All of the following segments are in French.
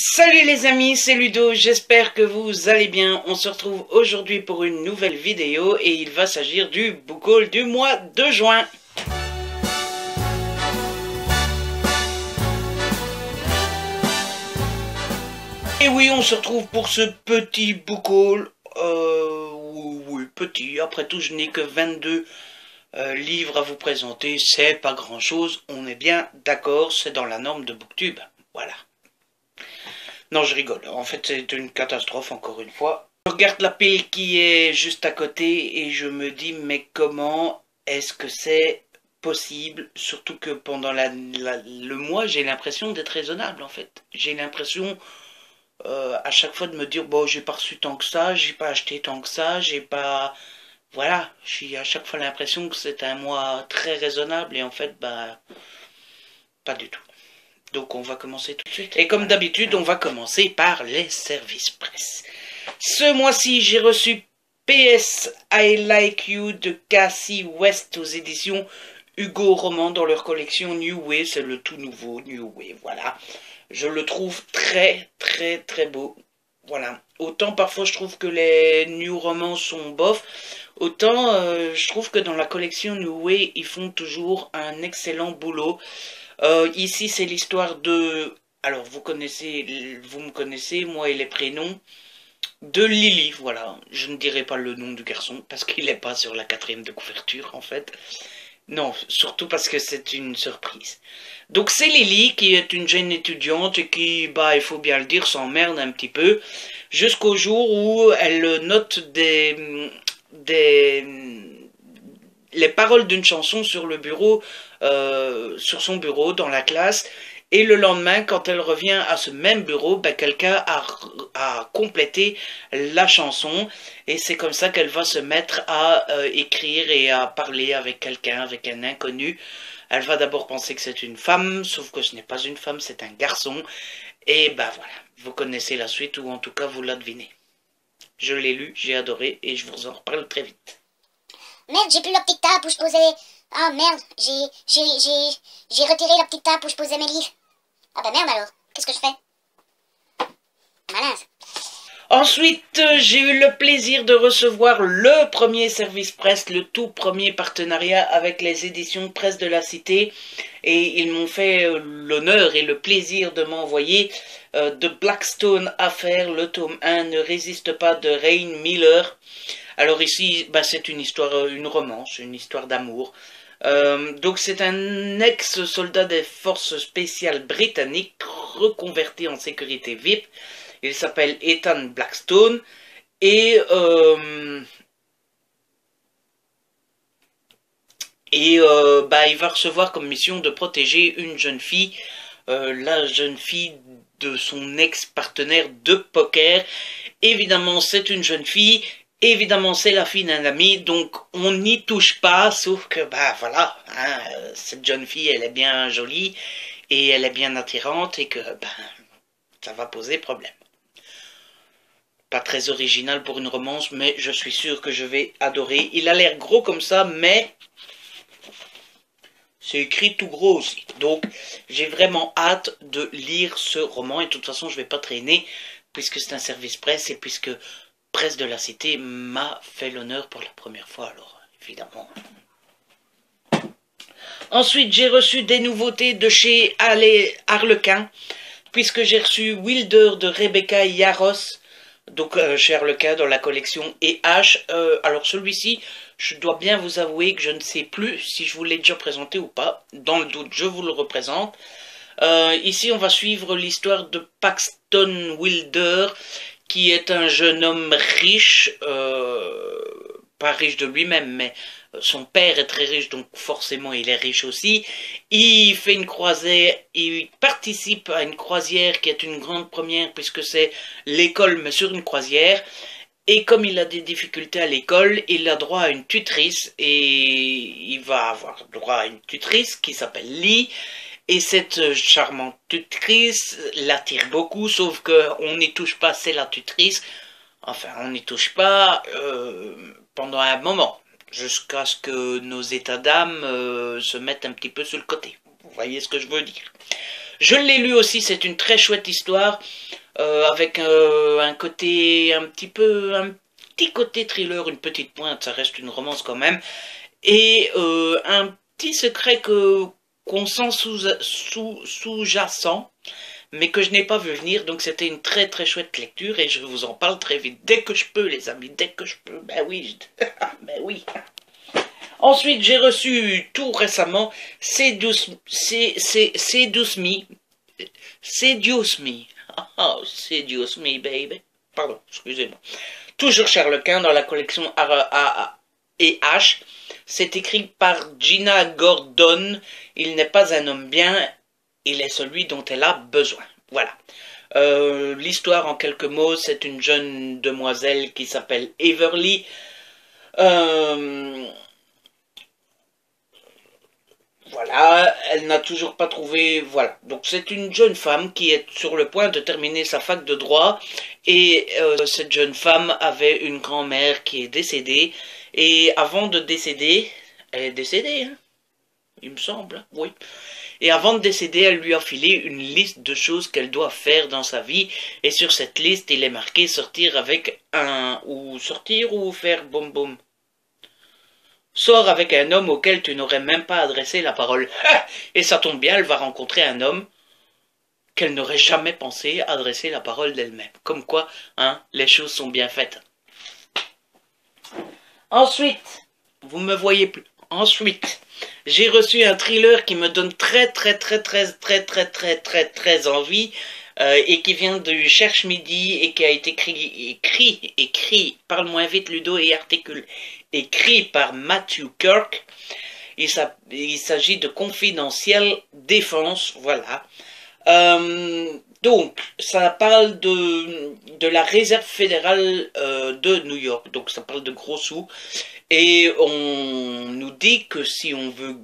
Salut les amis, c'est Ludo, j'espère que vous allez bien. On se retrouve aujourd'hui pour une nouvelle vidéo et il va s'agir du book haul du mois de juin. Et oui, on se retrouve pour ce petit book haul. Oui, petit, après tout je n'ai que 22 livres à vous présenter, c'est pas grand chose, on est bien d'accord, c'est dans la norme de Booktube, voilà. Non, je rigole. En fait, c'est une catastrophe, encore une fois. Je regarde la pile qui est juste à côté et je me dis, mais comment est-ce que c'est possible? Surtout que pendant le mois, j'ai l'impression d'être raisonnable, en fait. J'ai l'impression à chaque fois de me dire, bon, j'ai pas reçu tant que ça, j'ai pas acheté tant que ça, j'ai pas... Voilà, j'ai à chaque fois l'impression que c'est un mois très raisonnable et en fait, bah, pas du tout. Donc on va commencer tout de suite. Et comme d'habitude, on va commencer par les services presse. Ce mois-ci, j'ai reçu PS I Like You de Cassie West aux éditions Hugo Roman dans leur collection New Way. C'est le tout nouveau New Way, voilà. Je le trouve très beau. Voilà. Autant parfois je trouve que les New Romans sont bof, autant je trouve que dans la collection New Way, ils font toujours un excellent boulot. Ici, c'est l'histoire de... Alors, vous me connaissez, moi et les prénoms de Lily, voilà. Je ne dirai pas le nom du garçon, parce qu'il n'est pas sur la 4e de couverture, en fait. Non, surtout parce que c'est une surprise. Donc, c'est Lily, qui est une jeune étudiante et qui, bah, il faut bien le dire, s'emmerde un petit peu, jusqu'au jour où elle note les paroles d'une chanson sur le bureau, sur son bureau dans la classe, et le lendemain, quand elle revient à ce même bureau, ben, quelqu'un a complété la chanson, et c'est comme ça qu'elle va se mettre à écrire et à parler avec quelqu'un, avec un inconnu. Elle va d'abord penser que c'est une femme, sauf que ce n'est pas une femme, c'est un garçon, et ben voilà, vous connaissez la suite, ou en tout cas vous la devinez. Je l'ai lu, j'ai adoré, et je vous en reparle très vite. Merde, j'ai plus la petite table où je posais... Ah merde, j'ai retiré la petite table où je posais mes livres. Ah bah merde alors, qu'est-ce que je fais? Malin. Ensuite, j'ai eu le plaisir de recevoir le premier service presse, le tout premier partenariat avec les éditions Presse de la Cité. Et ils m'ont fait l'honneur et le plaisir de m'envoyer de Blackstone Affair, le tome 1, Ne résiste pas de Rain Miller. Alors ici, bah, c'est une histoire, une romance, une histoire d'amour. Donc c'est un ex-soldat des forces spéciales britanniques reconverti en sécurité VIP. Il s'appelle Ethan Blackstone et bah, il va recevoir comme mission de protéger une jeune fille, la jeune fille de son ex-partenaire de poker. Évidemment, c'est une jeune fille. Évidemment, c'est la fille d'un ami, donc on n'y touche pas, sauf que, bah voilà, hein, cette jeune fille, elle est bien jolie, et elle est bien attirante, et que, ben, ça va poser problème. Pas très original pour une romance, mais je suis sûr que je vais adorer. Il a l'air gros comme ça, mais c'est écrit tout gros aussi. Donc, j'ai vraiment hâte de lire ce roman, et de toute façon, je vais pas traîner, puisque c'est un service presse, et puisque... Presse de la Cité m'a fait l'honneur pour la première fois, alors évidemment. Ensuite, j'ai reçu des nouveautés de chez Harlequin, puisque j'ai reçu Wilder de Rebecca Yarros, donc chez Harlequin dans la collection EH. Alors celui-ci, je dois bien vous avouer que je ne sais plus si je vous l'ai déjà présenté ou pas. Dans le doute, je vous le représente. Ici, on va suivre l'histoire de Paxton Wilder, qui est un jeune homme riche, pas riche de lui-même, mais son père est très riche, donc forcément il est riche aussi. Il fait une croisière, il participe à une croisière qui est une grande première, puisque c'est l'école, mais sur une croisière. Et comme il a des difficultés à l'école, il a droit à une tutrice, et il va avoir droit à une tutrice qui s'appelle Lee. Et cette charmante tutrice l'attire beaucoup, sauf qu'on n'y touche pas, c'est la tutrice. Enfin, on n'y touche pas pendant un moment, jusqu'à ce que nos états d'âme se mettent un petit peu sur le côté. Vous voyez ce que je veux dire? Je l'ai lu aussi, c'est une très chouette histoire, avec un côté un petit côté thriller, une petite pointe, ça reste une romance quand même, et un petit secret qu'on sent sous-jacent, mais que je n'ai pas vu venir, donc c'était une très très chouette lecture, et je vous en parle très vite, dès que je peux les amis, dès que je peux, ben oui, ben oui. Ensuite, j'ai reçu tout récemment Seduce Me. Seduce Me. Oh, Seduce Me, baby. Pardon, excusez-moi. Toujours Charles Quint dans la collection A&H. C'est écrit par Gina Gordon. Il n'est pas un homme bien, il est celui dont elle a besoin. Voilà. L'histoire en quelques mots, c'est une jeune demoiselle qui s'appelle Everly. Voilà, elle n'a toujours pas trouvé, voilà. Donc c'est une jeune femme qui est sur le point de terminer sa fac de droit, et cette jeune femme avait une grand-mère qui est décédée, et avant de décéder, elle est décédée, hein, il me semble, oui. Et avant de décéder, elle lui a filé une liste de choses qu'elle doit faire dans sa vie, et sur cette liste, il est marqué sortir avec sortir ou faire boum boum. Sors avec un homme auquel tu n'aurais même pas adressé la parole. Et ça tombe bien, elle va rencontrer un homme qu'elle n'aurait jamais pensé adresser la parole d'elle-même. Comme quoi, hein, les choses sont bien faites. Ensuite, vous me voyez plus. Ensuite, j'ai reçu un thriller qui me donne très envie, et qui vient de Cherche Midi et qui a été écrit, parle moins vite Ludo et articule, écrit par Matthew Kirk. Il s'agit de Confidentiel Défense, voilà. Donc, ça parle de la réserve fédérale de New York, donc ça parle de gros sous, et on nous dit que si on veut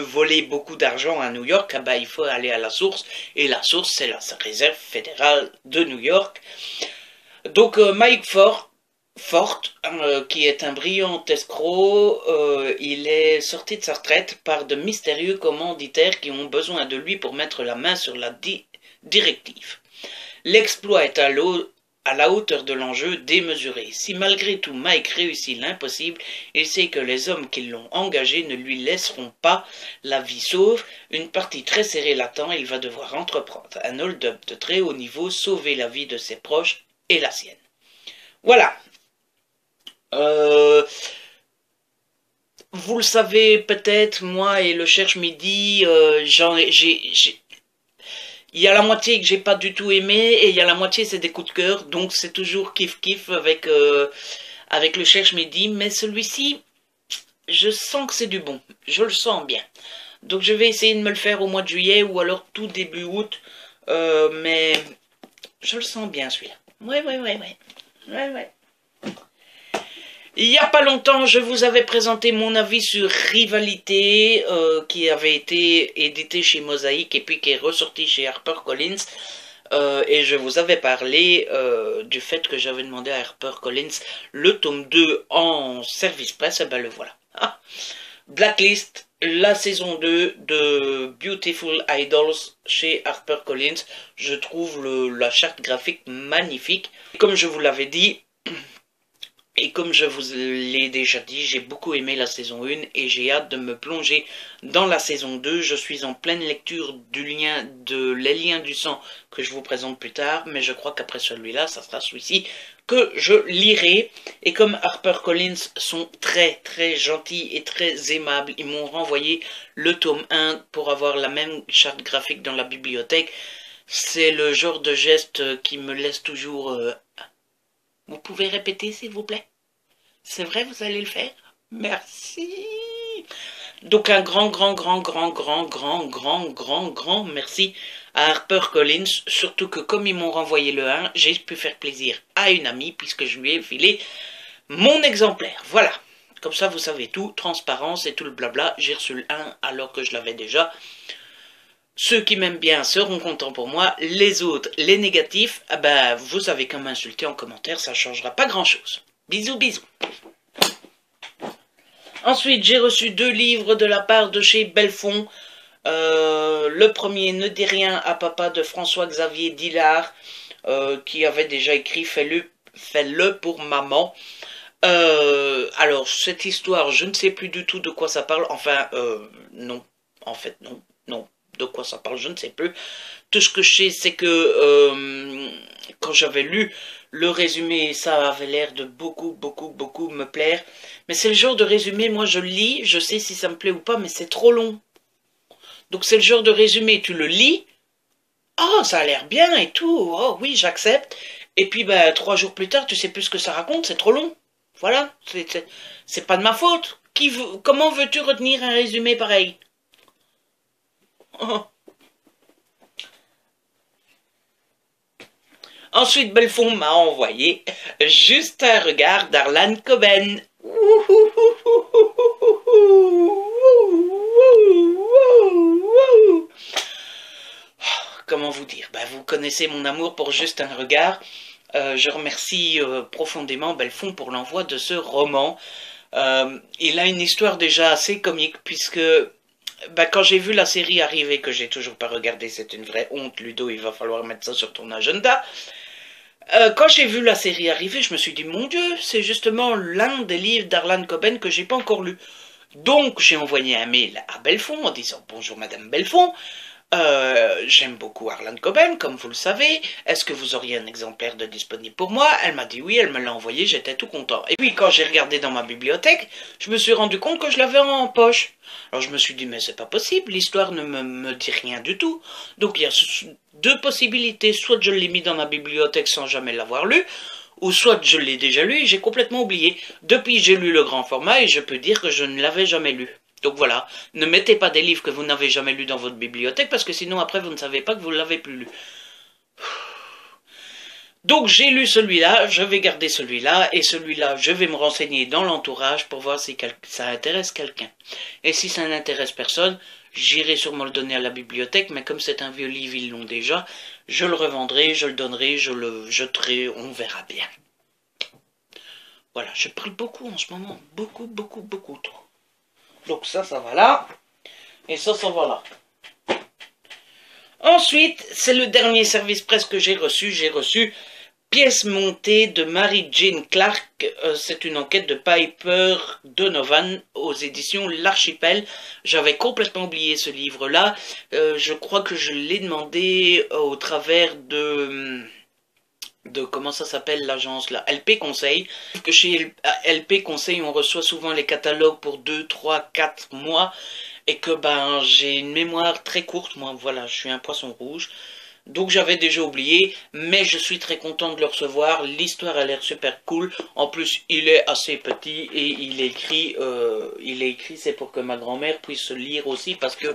voler beaucoup d'argent à New York, eh ben, il faut aller à la source, et la source c'est la réserve fédérale de New York. Donc Mike Fort, qui est un brillant escroc, il est sorti de sa retraite par de mystérieux commanditaires qui ont besoin de lui pour mettre la main sur la directive. L'exploit est à la hauteur de l'enjeu démesuré. Si malgré tout Mike réussit l'impossible, il sait que les hommes qui l'ont engagé ne lui laisseront pas la vie sauve. Une partie très serrée l'attend, il va devoir entreprendre un hold-up de très haut niveau, sauver la vie de ses proches et la sienne. Voilà. Vous le savez peut-être, moi et le Cherche Midi, il y a la moitié que j'ai pas du tout aimé, et il y a la moitié c'est des coups de cœur, donc c'est toujours kiff avec le Cherche Midi, mais celui-ci, je sens que c'est du bon, je le sens bien. Donc je vais essayer de me le faire au mois de juillet, ou alors tout début août, mais je le sens bien celui-là. Ouais. Il n'y a pas longtemps, je vous avais présenté mon avis sur Rivalité, qui avait été édité chez Mosaïque et puis qui est ressorti chez HarperCollins. Et je vous avais parlé du fait que j'avais demandé à HarperCollins le tome 2 en service presse, et ben le voilà. Ah. Blacklist, la saison 2 de Beautiful Idols chez HarperCollins. Je trouve la charte graphique magnifique. Comme je vous l'avais dit, et comme je vous l'ai déjà dit, j'ai beaucoup aimé la saison 1 et j'ai hâte de me plonger dans la saison 2. Je suis en pleine lecture Les liens du sang que je vous présente plus tard, mais je crois qu'après celui-là, ça sera celui-ci que je lirai. Et comme HarperCollins sont très gentils et très aimables, ils m'ont renvoyé le tome 1 pour avoir la même charte graphique dans la bibliothèque. C'est le genre de geste qui me laisse toujours... Vous pouvez répéter, s'il vous plaît? C'est vrai, vous allez le faire? Merci. Donc un grand merci à HarperCollins, surtout que comme ils m'ont renvoyé le 1, j'ai pu faire plaisir à une amie puisque je lui ai filé mon exemplaire. Voilà, comme ça vous savez tout, transparence et tout le blabla, j'ai reçu le 1 alors que je l'avais déjà. Ceux qui m'aiment bien seront contents pour moi, les autres, les négatifs, ah ben, vous savez comment m'insulter en commentaire, ça ne changera pas grand-chose. Bisous. Ensuite, j'ai reçu 2 livres de la part de chez Belfond. Le premier, Ne dis rien à papa, de François-Xavier Dillard, qui avait déjà écrit Fais-le pour maman. Alors, cette histoire, je ne sais plus du tout de quoi ça parle. Enfin, non. En fait, non. Non. De quoi ça parle, je ne sais plus. Tout ce que je sais, c'est que quand j'avais lu le résumé, ça avait l'air de beaucoup me plaire. Mais c'est le genre de résumé, moi je le lis, je sais si ça me plaît ou pas, mais c'est trop long. Donc c'est le genre de résumé, tu le lis, oh ça a l'air bien et tout, oh oui j'accepte. Et puis ben 3 jours plus tard, tu sais plus ce que ça raconte, c'est trop long. Voilà, c'est pas de ma faute. Comment veux-tu retenir un résumé pareil? Oh. Ensuite, Belfond m'a envoyé Juste un regard d'Arlan Coben. Comment vous dire? Ben, vous connaissez mon amour pour Juste un regard. Je remercie profondément Belfond pour l'envoi de ce roman. Il a une histoire déjà assez comique puisque quand j'ai vu la série arriver, que j'ai toujours pas regardé, c'est une vraie honte, Ludo, il va falloir mettre ça sur ton agenda. Quand j'ai vu la série arriver, je me suis dit, mon Dieu, c'est justement l'un des livres d'Arlan Coben que j'ai pas encore lu. Donc, j'ai envoyé un mail à Belfond en disant, bonjour Madame Belfond, j'aime beaucoup Arlan Coben, comme vous le savez. Est-ce que vous auriez un exemplaire de disponible pour moi? Elle m'a dit oui, elle me l'a envoyé, j'étais tout content. Et puis quand j'ai regardé dans ma bibliothèque, je me suis rendu compte que je l'avais en poche. Alors je me suis dit mais c'est pas possible, l'histoire ne me dit rien du tout. Donc il y a 2 possibilités, soit je l'ai mis dans ma bibliothèque sans jamais l'avoir lu, ou soit je l'ai déjà lu et j'ai complètement oublié. Depuis j'ai lu le grand format et je peux dire que je ne l'avais jamais lu. Donc voilà, ne mettez pas des livres que vous n'avez jamais lus dans votre bibliothèque parce que sinon après vous ne savez pas que vous ne l'avez plus lu. Donc j'ai lu celui-là, je vais garder celui-là et celui-là je vais me renseigner dans l'entourage pour voir si ça intéresse quelqu'un. Et si ça n'intéresse personne, j'irai sûrement le donner à la bibliothèque, mais comme c'est un vieux livre, ils l'ont déjà, je le revendrai, je le donnerai, je le jeterai, on verra bien. Voilà, je parle beaucoup en ce moment, beaucoup trop. Donc ça va là, et ça va là. Ensuite, c'est le dernier service presse que j'ai reçu. J'ai reçu Pièce montée de Mary-Jane Clark. C'est une enquête de Piper Donovan aux éditions L'Archipel. J'avais complètement oublié ce livre-là. Je crois que je l'ai demandé au travers de comment ça s'appelle l'agence là, LP Conseil, que chez LP Conseil on reçoit souvent les catalogues pour 2, 3, 4 mois et que j'ai une mémoire très courte, moi voilà, je suis un poisson rouge, donc j'avais déjà oublié, mais je suis très content de le recevoir, l'histoire a l'air super cool, en plus il est assez petit et il est écrit c'est pour que ma grand-mère puisse lire aussi, parce que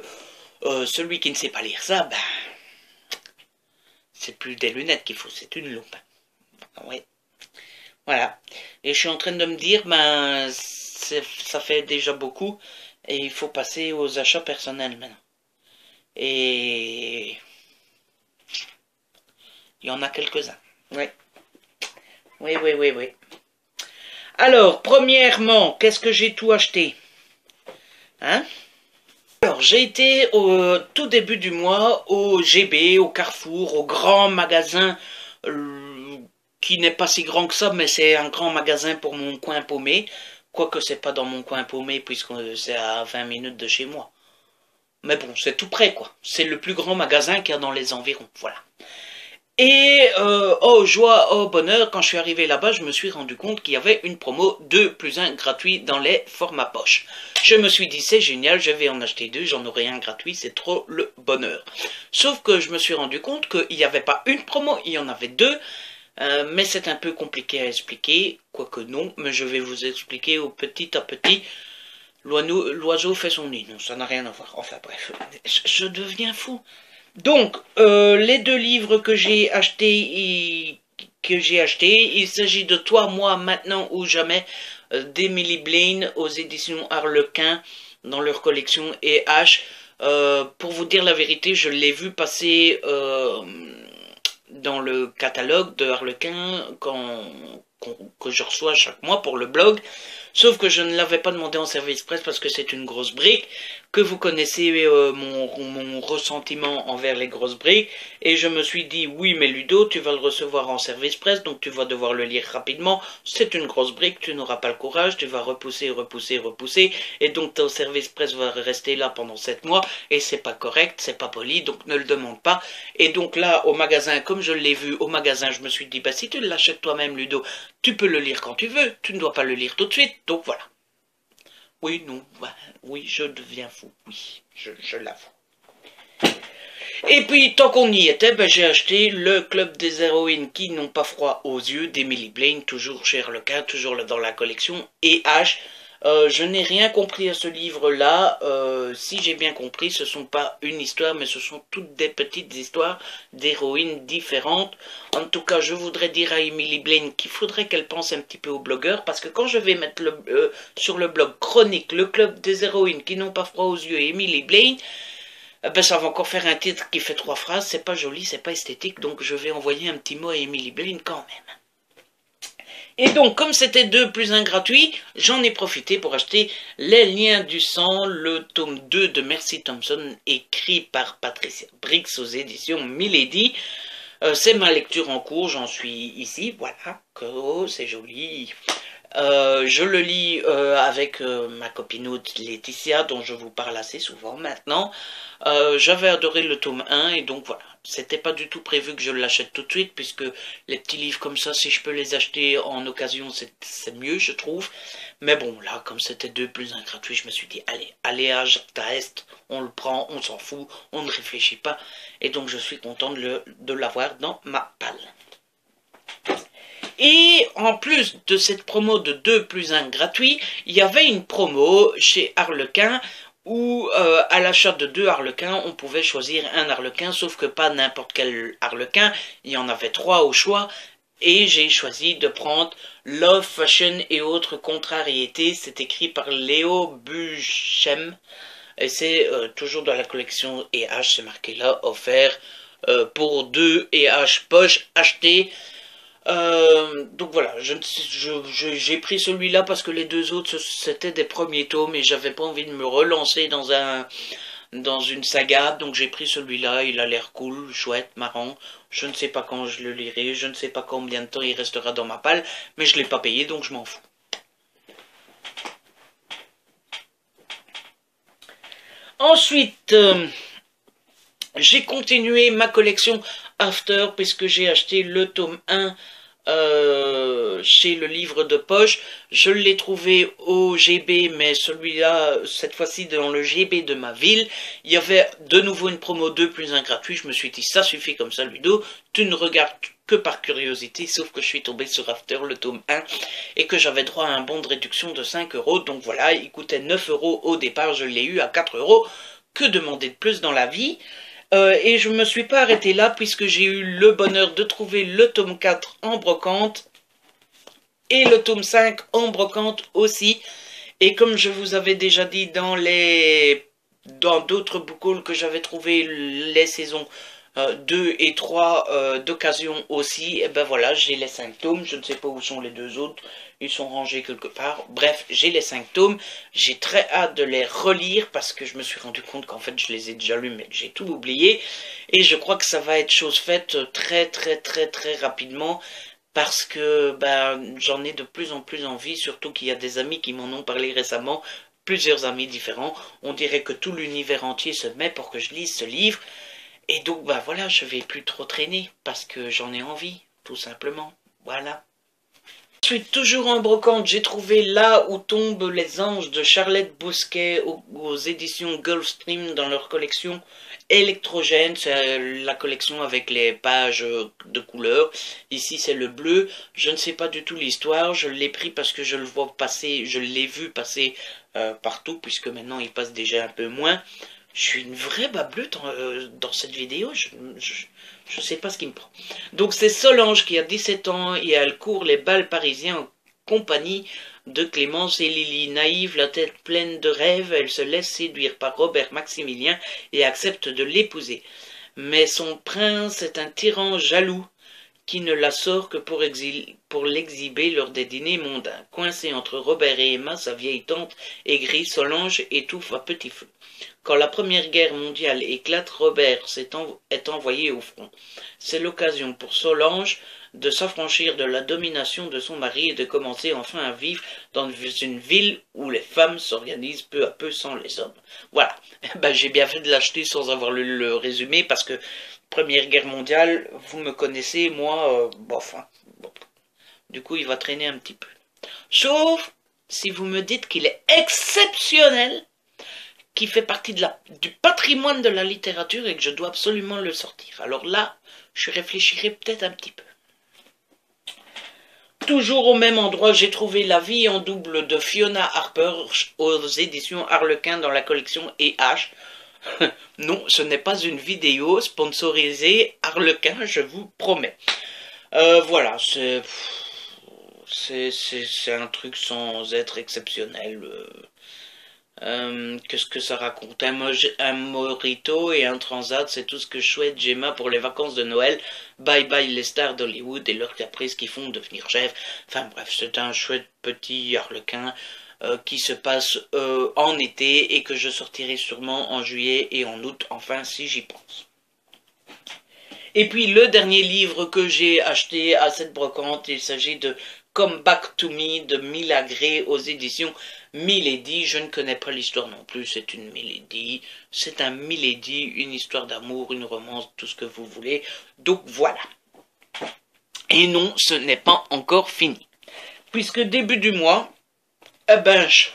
celui qui ne sait pas lire ça, c'est plus des lunettes qu'il faut, c'est une loupe. Ouais. Voilà. Et je suis en train de me dire, ça fait déjà beaucoup, et il faut passer aux achats personnels maintenant. Et il y en a quelques-uns. Ouais. Oui. Alors, premièrement, qu'est-ce que j'ai tout acheté? Hein? Alors, j'ai été au tout début du mois au GB, au Carrefour, au grand magasin qui n'est pas si grand que ça, mais c'est un grand magasin pour mon coin paumé. Quoique c'est pas dans mon coin paumé, puisque c'est à 20 minutes de chez moi. Mais bon, c'est tout près, quoi. C'est le plus grand magasin qu'il y a dans les environs, voilà. Et, oh joie, oh bonheur, quand je suis arrivé là-bas, je me suis rendu compte qu'il y avait une promo 2 plus 1 gratuit dans les formats poche. Je me suis dit, c'est génial, je vais en acheter 2, j'en aurai un gratuit, c'est trop le bonheur. Sauf que je me suis rendu compte qu'il n'y avait pas une promo, il y en avait 2, mais c'est un peu compliqué à expliquer, quoique non, mais je vais vous expliquer au petit à petit. L'oiseau fait son nid, non, ça n'a rien à voir, enfin bref, je deviens fou. Donc, les 2 livres que j'ai achetés, il s'agit de Toi, moi, maintenant ou jamais, d'Emily Blaine aux éditions Harlequin, dans leur collection E.H. Pour vous dire la vérité, je l'ai vu passer dans le catalogue de Harlequin que je reçois chaque mois pour le blog, sauf que je ne l'avais pas demandé en service presse parce que c'est une grosse brique. que vous connaissez mon ressentiment envers les grosses briques, et je me suis dit, oui mais Ludo, tu vas le recevoir en service presse, donc tu vas devoir le lire rapidement, c'est une grosse brique, tu n'auras pas le courage, tu vas repousser, et donc ton service presse va rester là pendant 7 mois, et c'est pas correct, c'est pas poli, donc ne le demande pas. Et donc là, au magasin, comme je l'ai vu au magasin, je me suis dit, bah si tu l'achètes toi-même Ludo, tu peux le lire quand tu veux, tu ne dois pas le lire tout de suite, donc voilà. Oui, non, bah, oui, je deviens fou, oui, je l'avoue. Et puis, tant qu'on y était, ben, j'ai acheté le Club des héroïnes qui n'ont pas froid aux yeux d'Emily Blaine, toujours chez Harlequin, toujours dans la collection E.H. Je n'ai rien compris à ce livre-là. Si j'ai bien compris, ce ne sont pas une histoire, mais ce sont toutes des petites histoires d'héroïnes différentes. En tout cas, je voudrais dire à Emily Blaine qu'il faudrait qu'elle pense un petit peu aux blogueurs, parce que quand je vais mettre sur le blog chronique le Club des héroïnes qui n'ont pas froid aux yeux et Emily Blaine, ben ça va encore faire un titre qui fait 3 phrases, c'est pas joli, c'est pas esthétique, donc je vais envoyer un petit mot à Emily Blaine quand même. Et donc, comme c'était 2+1 gratuit, j'en ai profité pour acheter Les Liens du Sang, le tome 2 de Mercy Thompson, écrit par Patricia Briggs aux éditions Milady. C'est ma lecture en cours, j'en suis ici, voilà, oh, c'est joli. Je le lis avec ma copinoute Laetitia, dont je vous parle assez souvent maintenant. J'avais adoré le tome 1, et donc voilà. C'était pas du tout prévu que je l'achète tout de suite, puisque les petits livres comme ça, si je peux les acheter en occasion, c'est mieux, je trouve. Mais bon, là, comme c'était 2+1 gratuit, je me suis dit, allez, aléage test, on le prend, on s'en fout, on ne réfléchit pas. Et donc, je suis content de l'avoir dans ma palle. Et en plus de cette promo de 2+1 gratuit, il y avait une promo chez Harlequin où à l'achat de 2 harlequins, on pouvait choisir un harlequin, sauf que pas n'importe quel harlequin, il y en avait 3 au choix, et j'ai choisi de prendre Love, Fashion et autres contrariétés. C'est écrit par Léo Buchem, et c'est toujours dans la collection E.H, c'est marqué là, offert pour 2 E.H poche acheté. Donc voilà, j'ai pris celui-là parce que les 2 autres c'était des premiers tomes et j'avais pas envie de me relancer dans une saga, donc j'ai pris celui-là. Il a l'air cool, chouette, marrant. Je ne sais pas quand je le lirai, je ne sais pas combien de temps il restera dans ma palle, mais je l'ai pas payé donc je m'en fous. Ensuite, j'ai continué ma collection After, puisque j'ai acheté le tome 1 chez le livre de poche. Je l'ai trouvé au GB, mais celui-là, cette fois-ci dans le GB de ma ville. Il y avait de nouveau une promo 2+1 gratuit. Je me suis dit, ça suffit comme ça, Ludo. Tu ne regardes que par curiosité, sauf que je suis tombé sur After, le tome 1, et que j'avais droit à un bon de réduction de 5 €. Donc voilà, il coûtait 9 € au départ. Je l'ai eu à 4 €. Que demander de plus dans la vie? Et je ne me suis pas arrêté là, puisque j'ai eu le bonheur de trouver le tome 4 en brocante et le tome 5 en brocante aussi. Et comme je vous avais déjà dit dans d'autres book hauls que j'avais trouvé les saisons 2 et 3 d'occasion aussi, et ben voilà, j'ai les 5 tomes. Je ne sais pas où sont les 2 autres, ils sont rangés quelque part. Bref, j'ai les 5 tomes, j'ai très hâte de les relire parce que je me suis rendu compte qu'en fait je les ai déjà lus mais que j'ai tout oublié, et je crois que ça va être chose faite très rapidement, parce que ben, j'en ai de plus en plus envie, surtout qu'il y a des amis qui m'en ont parlé récemment, plusieurs amis différents. On dirait que tout l'univers entier se met pour que je lise ce livre. Et donc, bah voilà, je vais plus trop traîner, parce que j'en ai envie, tout simplement. Voilà. Ensuite, toujours en brocante, j'ai trouvé Là où tombent les anges de Charlotte Bousquet aux éditions Gulfstream dans leur collection électrogène. C'est la collection avec les pages de couleurs. Ici, c'est le bleu. Je ne sais pas du tout l'histoire. Je l'ai pris parce que je le vois passer, je l'ai vu passer partout, puisque maintenant il passe déjà un peu moins. Je suis une vraie bablue dans cette vidéo, je sais pas ce qui me prend. Donc c'est Solange qui a 17 ans et elle court les bals parisiens en compagnie de Clémence et Lily. Naïve, la tête pleine de rêves, elle se laisse séduire par Robert Maximilien et accepte de l'épouser. Mais son prince est un tyran jaloux qui ne la sort que pour l'exhiber lors des dîners mondains. Coincée entre Robert et Emma, sa vieille tante aigrie, Solange étouffe à petit feu. Quand la Première Guerre mondiale éclate, Robert est envoyé au front. C'est l'occasion pour Solange de s'affranchir de la domination de son mari et de commencer enfin à vivre dans une ville où les femmes s'organisent peu à peu sans les hommes. Voilà, j'ai bien fait de l'acheter sans avoir lu le résumé parce que Première Guerre mondiale, vous me connaissez, moi, bof. Du coup, il va traîner un petit peu. Sauf si vous me dites qu'il est exceptionnel, qui fait partie du patrimoine de la littérature et que je dois absolument le sortir. Alors là, je réfléchirai peut-être un petit peu. Toujours au même endroit, j'ai trouvé La vie en double de Fiona Harper aux éditions Harlequin dans la collection E.H. Non, ce n'est pas une vidéo sponsorisée Harlequin, je vous promets. Voilà, c'est un truc sans être exceptionnel. Qu'est-ce que ça raconte? Un mojito et un transat, c'est tout ce que je souhaite Gemma pour les vacances de Noël. Bye bye les stars d'Hollywood et leurs caprices qui font devenir chef. Enfin bref, c'est un chouette petit harlequin qui se passe en été et que je sortirai sûrement en juillet et en août, enfin si j'y pense. Et puis le dernier livre que j'ai acheté à cette brocante, il s'agit de Come Back to Me de Milagre aux éditions Milady. Je ne connais pas l'histoire non plus, c'est une Milady, c'est un Milady, une histoire d'amour, une romance, tout ce que vous voulez. Donc voilà. Et non, ce n'est pas encore fini. Puisque début du mois,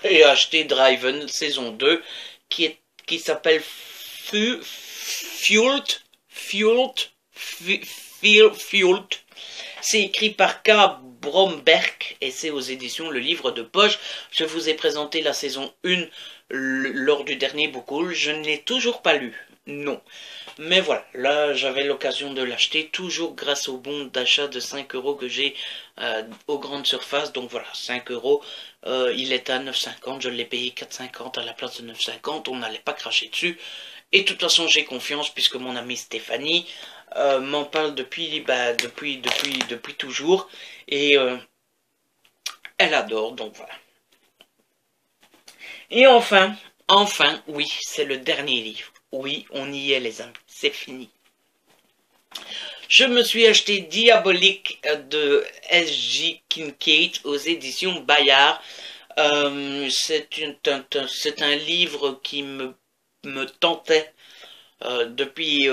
j'ai acheté Driven saison 2 qui s'appelle Fueled. C'est écrit par K. Bromberg et c'est aux éditions Le Livre de Poche. Je vous ai présenté la saison 1 lors du dernier book haul. Je ne l'ai toujours pas lu, non. Mais voilà, là j'avais l'occasion de l'acheter, toujours grâce au bon d'achat de 5 € que j'ai aux grandes surfaces. Donc voilà, 5 €, il est à 9,50, je l'ai payé 4,50 à la place de 9,50, on n'allait pas cracher dessus. Et de toute façon j'ai confiance puisque mon amie Stéphanie m'en parle depuis toujours. Et elle adore, donc voilà. Et enfin, oui, c'est le dernier livre. Oui, on y est les amis, c'est fini. Je me suis acheté Diabolique de S.J. Kincaid aux éditions Bayard. C'est un livre qui me tentait depuis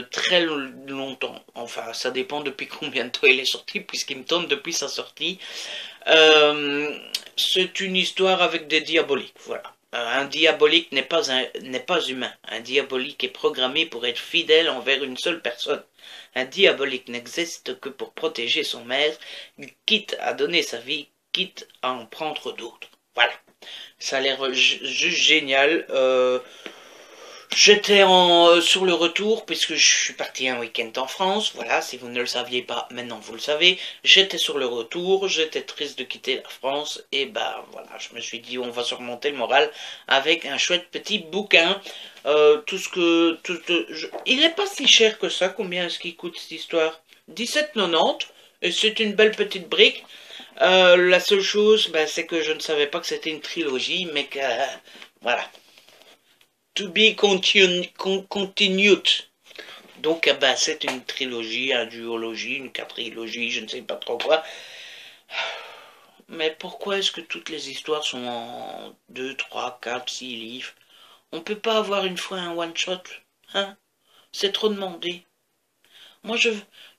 très longtemps. Enfin, ça dépend depuis combien de temps il est sorti, puisqu'il me tente depuis sa sortie. C'est une histoire avec des diaboliques, voilà. Un diabolique n'est pas humain. Un diabolique est programmé pour être fidèle envers une seule personne. Un diabolique n'existe que pour protéger son maître, quitte à donner sa vie, quitte à en prendre d'autres. Voilà. Ça a l'air juste génial. J'étais sur le retour, puisque je suis parti un week-end en France, voilà, si vous ne le saviez pas, maintenant vous le savez, j'étais sur le retour, j'étais triste de quitter la France, et voilà, je me suis dit, on va se remonter le moral avec un chouette petit bouquin, il n'est pas si cher que ça, combien est-ce qu'il coûte cette histoire? 17,90, et c'est une belle petite brique. La seule chose, c'est que je ne savais pas que c'était une trilogie, mais que, voilà. To be continued. Donc, c'est une trilogie, une duologie, une quadrilogie, je ne sais pas trop quoi. Mais pourquoi est-ce que toutes les histoires sont en 2, 3, 4, 6 livres? On peut pas avoir une fois un one-shot, hein? C'est trop demandé. Moi,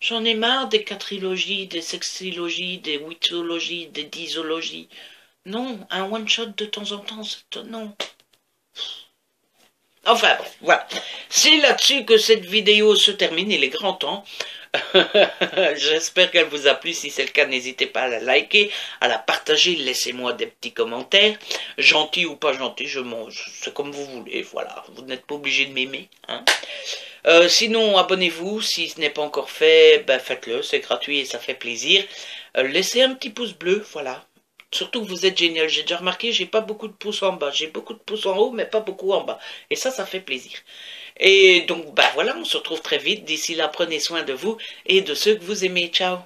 j'en ai marre des quadrilogies, des sextilogies, des huitologies, des disologies. Non, un one-shot de temps en temps, non. Enfin bref, voilà. C'est là-dessus que cette vidéo se termine, il est grand temps. J'espère qu'elle vous a plu, si c'est le cas, n'hésitez pas à la liker, à la partager, laissez-moi des petits commentaires, gentils ou pas gentils, c'est comme vous voulez, voilà, vous n'êtes pas obligé de m'aimer, hein. Sinon, abonnez-vous, si ce n'est pas encore fait, faites-le, c'est gratuit et ça fait plaisir. Laissez un petit pouce bleu, voilà, Surtout que vous êtes génial. J'ai déjà remarqué, j'ai pas beaucoup de pouces en bas. J'ai beaucoup de pouces en haut, mais pas beaucoup en bas. Et ça fait plaisir. Et donc, bah voilà, on se retrouve très vite. D'ici là, prenez soin de vous et de ceux que vous aimez. Ciao!